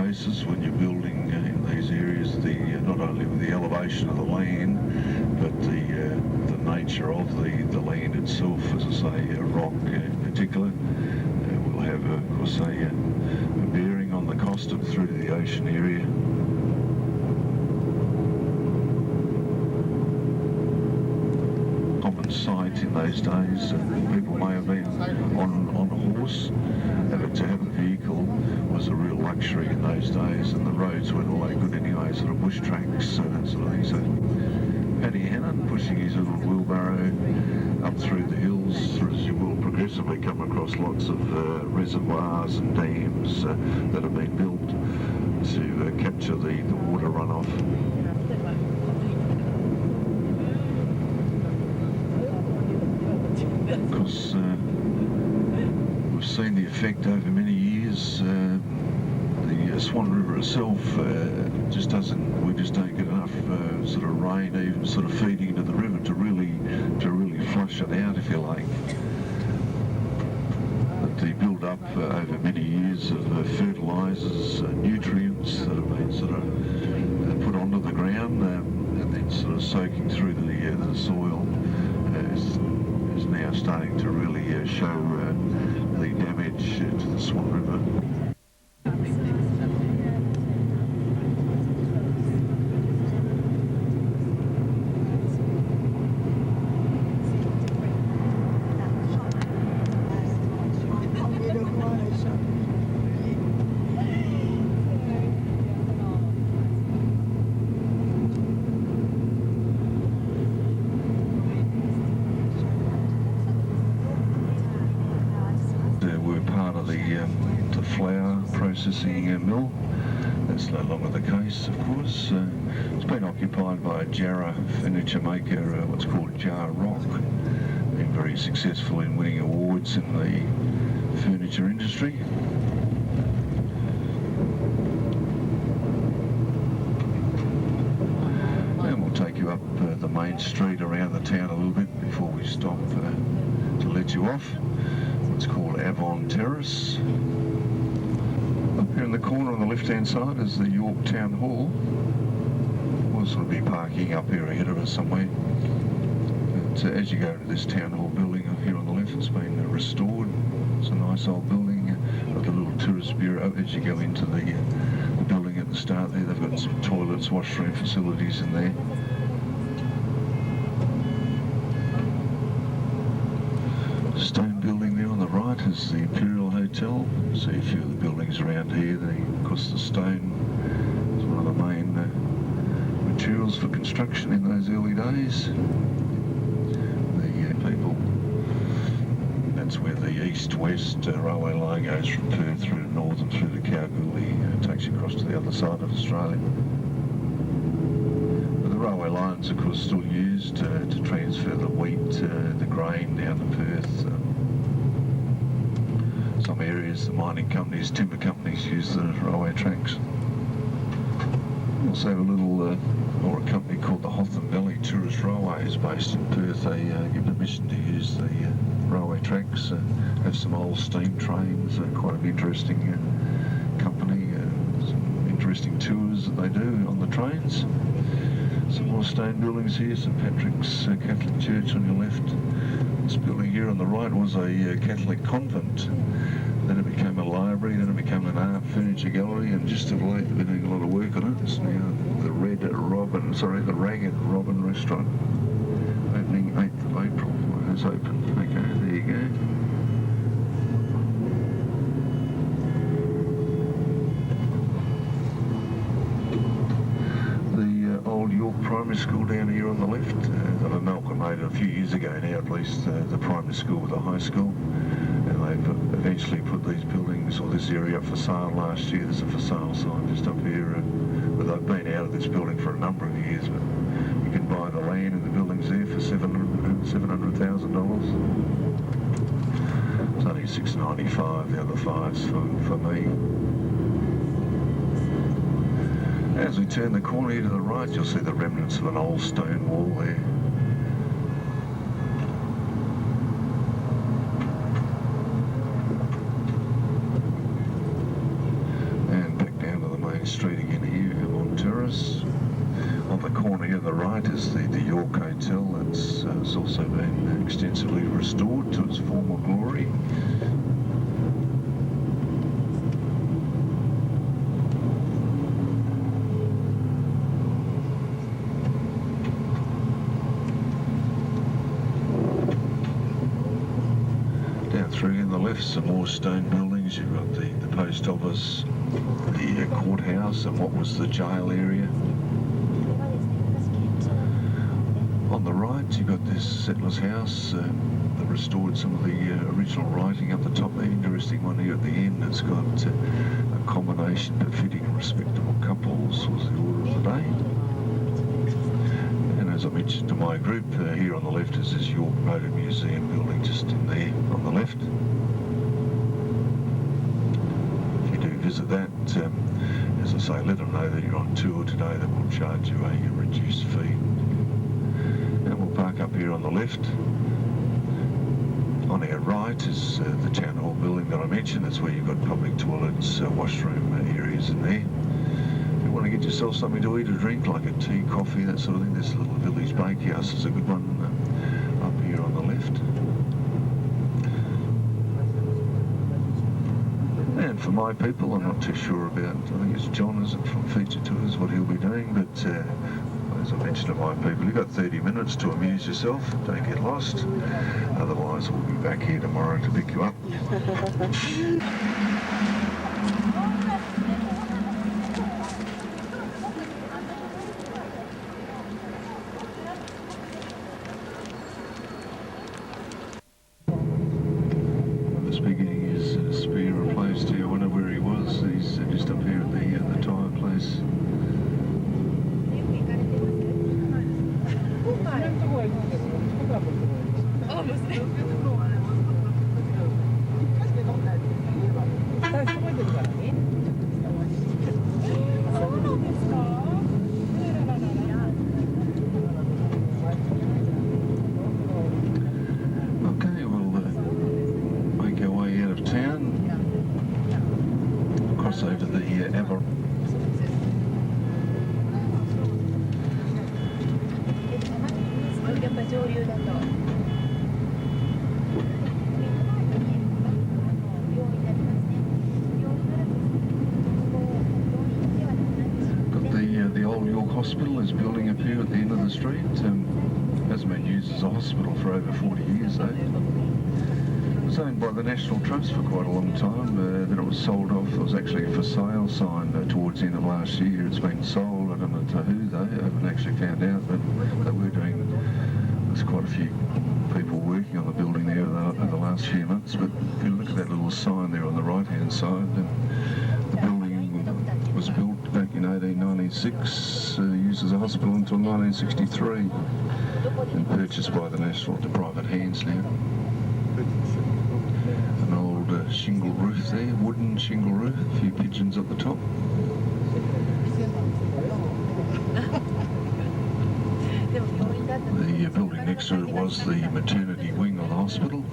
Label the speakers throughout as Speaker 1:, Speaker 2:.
Speaker 1: cases when you're building in these areas, not only with the elevation of the land, but the nature of the land itself, as I say, rock in particular, will have, of course, a bearing on the cost of through to the ocean area. Common sight in those days, people may have been on a horse, but to have a vehicle was a real luxury in those days, and the roads weren't all that good anyway, sort of bush tracks, that sort of thing. So Paddy Hannon pushing his little wheelbarrow up through the hills, as you will progressively come across lots of reservoirs and dams that have been built to capture the water runoff. Because we've seen the effect over many years. The Swan River itself just doesn't. We just don't get enough sort of rain, even sort of feeding into the river to really flush it out, if you like. But the build-up over many years of fertilisers, nutrients that have been sort of put onto the ground and then sort of soaking through the soil is now starting to really show the damage to the Swan River. The flour processing mill. That's no longer the case, of course. It's been occupied by a Jarrah furniture maker, what's called Jar Rock. Been very successful in winning awards in the furniture industry. And we'll take you up the main street around the town a little bit before we stop to let you off. It's called Avon Terrace. Up here in the corner on the left-hand side is the York Town Hall. We'll sort of be parking up here ahead of us somewhere. But as you go to this Town Hall building up here on the left, it's been restored. It's a nice old building. Got the little tourist bureau as you go into the building at the start there. They've got some toilets, washroom facilities in there. Stone building there on the right is the Imperial Hotel. See a few of the buildings around here. Of course, the stone is one of the main materials for construction in those early days. The people, that's where the east-west railway line goes from Perth through to North and through to Kalgoorlie. It takes you across to the other side of Australia. But the railway lines, of course, still used to transfer the wheat, the grain down to Perth. Some areas, the mining companies, timber companies use the railway tracks. We also have a little, or a company called the Hotham Valley Tourist Railway is based in Perth. They give permission to use the railway tracks, have some old steam trains, quite an interesting company, some interesting tours that they do on the trains. Some more stone buildings here, St Patrick's Catholic Church on your left. This building here on the right was a Catholic convent. Then it became a library, then it became an art furniture gallery, and just of late they're doing a lot of work on it. It's now the Ragged Robin restaurant, opening 8th of April. It's open. Okay, there you go. Old York Primary School down here on the left. They've amalgamated a few years ago now, at least, the primary school with the high school. And they've eventually put these buildings, or this area, up for sale last year. There's a for sale sign just up here. But they've been out of this building for a number of years. But you can buy the land and the buildings there for $700,000. It's only $695, the other $5's for me. As we turn the corner here to the right, you'll see the remnants of an old stone wall there. And back down to the act as the York Hotel. It's also been extensively restored to its former glory. Down through in the left, some more stone buildings. You've got the post office, the courthouse, and what was the jail area. On the right, you've got this settler's house. They restored some of the original writing up the top. The interesting one here at the end, it's got a combination befitting respectable couples was the order of the day. And as I mentioned to my group, here on the left is this York Motor Museum building just in there on the left. If you do visit that, as I say, let them know that you're on tour today. They will charge you a reduced fee. And we'll park up here on the left. On our right is the town hall building that I mentioned. That's where you've got public toilets, washroom areas in there. If you want to get yourself something to eat or drink, like a tea, coffee, that sort of thing, this little village bakehouse is a good one up here on the left. And for my people, I'm not too sure about, I think it's John, is it, from Feature Tours, what he'll be doing, but as I mentioned to my people, you've got 30 minutes to amuse yourself, don't get lost, otherwise we'll be back here tomorrow to pick you up. This beginning is Spear replaced here. I wonder where he was. He's just up here at the tyre place. Okay, we'll make our way out of town, cross over the Ever. The old York Hospital is building up here at the end of the street. Hasn't been used as a hospital for over 40 years though. It was owned by the National Trust for quite a long time, then it was sold off. There was actually a for sale sign towards the end of last year. It's been sold, I don't know to who though, I haven't actually found out, but they were doing, there's quite a few people working on the building there over the last few months, but if you look at that little sign there on the right hand side, the building was built back in 1896, used as a hospital until 1963, and purchased by the National to private hands now. An old shingle roof there, wooden shingle roof, a few pigeons at the top. The building next to it was the maternity wing of the hospital,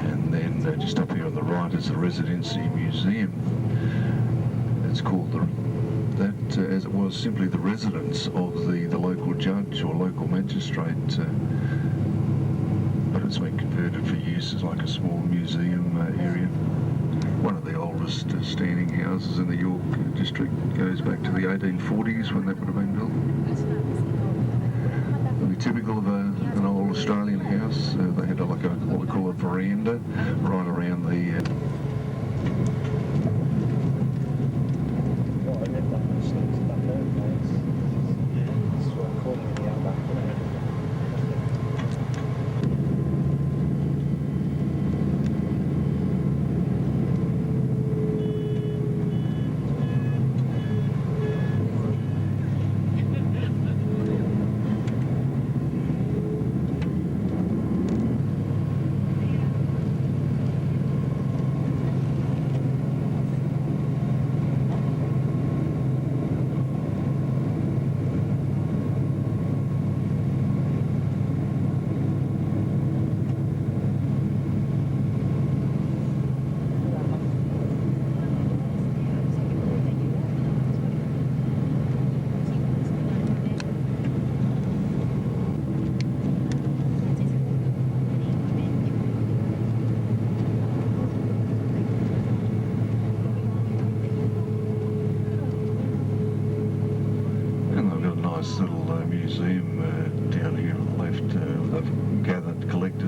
Speaker 1: and then just up here on the right is the Residency Museum. It's called that as it was simply the residence of the local judge or local magistrate, but it's been converted for use as like a small museum area. One of the oldest standing houses in the York district, goes back to the 1840s when that would have been built. It'll be typical of an old Australian house. They had like what we call a veranda right around the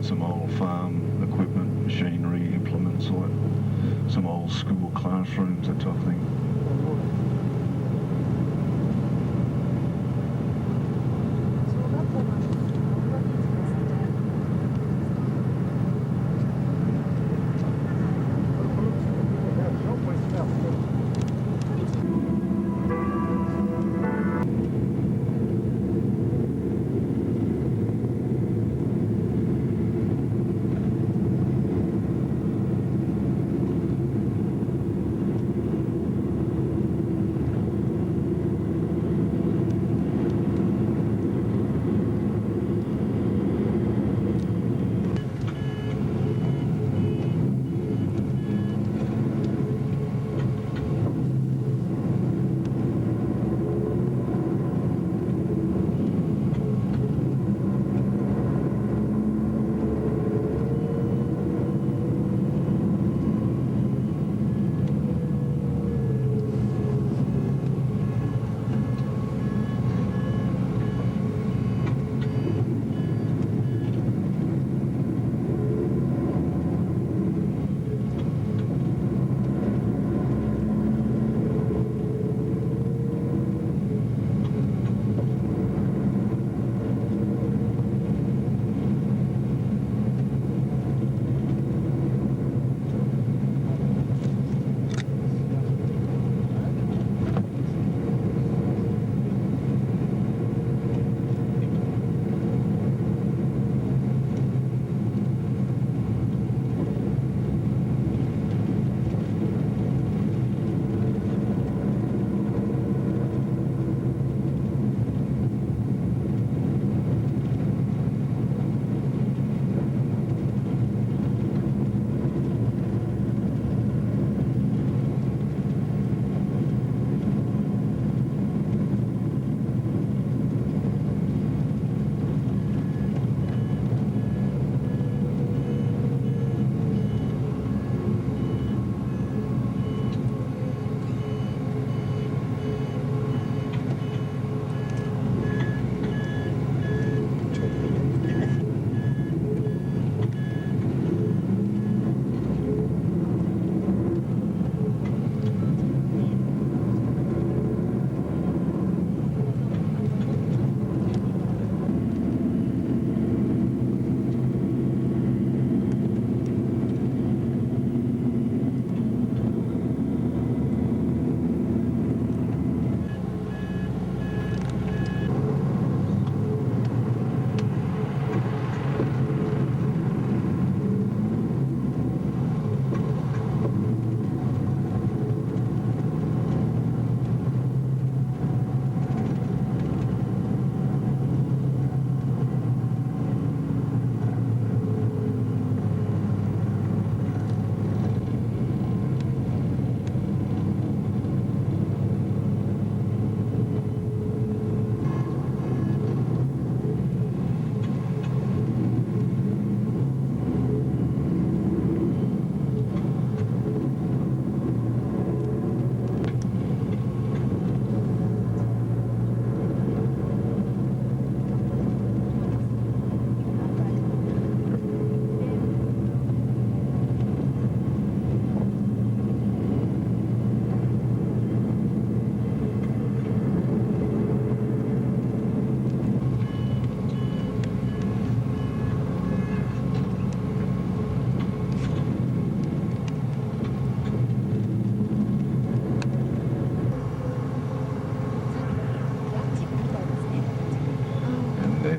Speaker 1: had some old farm equipment, machinery, implements, or some old school classrooms, that type of thing.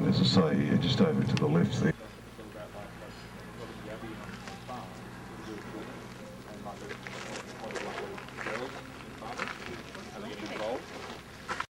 Speaker 1: As I say, just over to the left there,